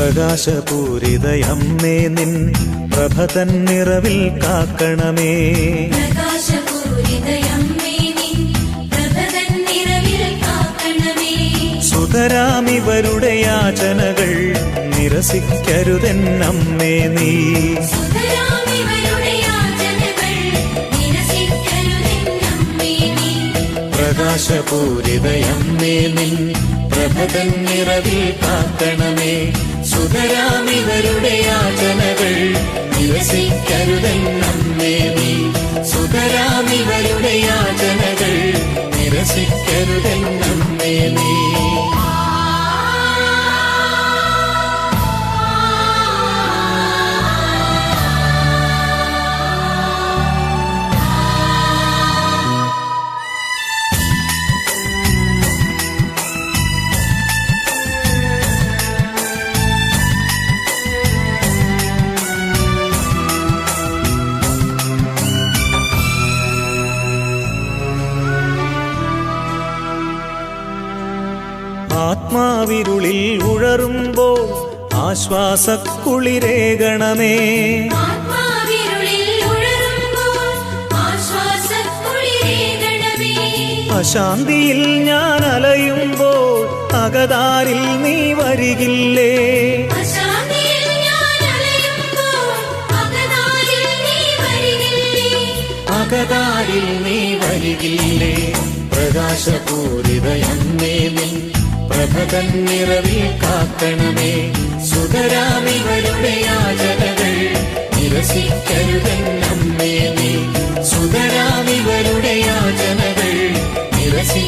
പ്രകാശപൂരിതയമ്മേ നിൻ പ്രഭ തന്നിറവിൽ കാക്കണമേ. സുതരാമിവരുടെ യാചനകൾ നിരസിക്കരുതെന്നമ്മേ നീ. പ്രകാശപൂരിതയമ്മേ നിൻ പ്രഭ തന്നിറവിൽ കാക്കണമേ. സുതരാമിവരുടെ യാചനകൾ നിരസിക്കരുതെന്നമ്മേ നീ. സുതരാമിവരുടെ യാചനകൾ നിരസിക്കരുതെന്നമ്മേ നീ. ആത്മാവിരുളിൽ ഉഴറുമ്പോൾ ആശ്വാസക്കുളിരേകണമേ. അശാന്തിയിൽ ഞാൻ അലയുമ്പോൾ അകതാരിൽ നീ വരികില്ലേ. അകതാരിൽ നീ വരികില്ലേ. പ്രകാശപൂരിതയമ്മേ നിൻ പ്രഭ തന്നിറവിൽ കാക്കണമേ. സുതരാമിവരുടെ യാചനകൾ നിരസിക്കരുതെന്നമ്മേ നീ. സുതരാമിവരുടെ യാചനകൾ നിരസി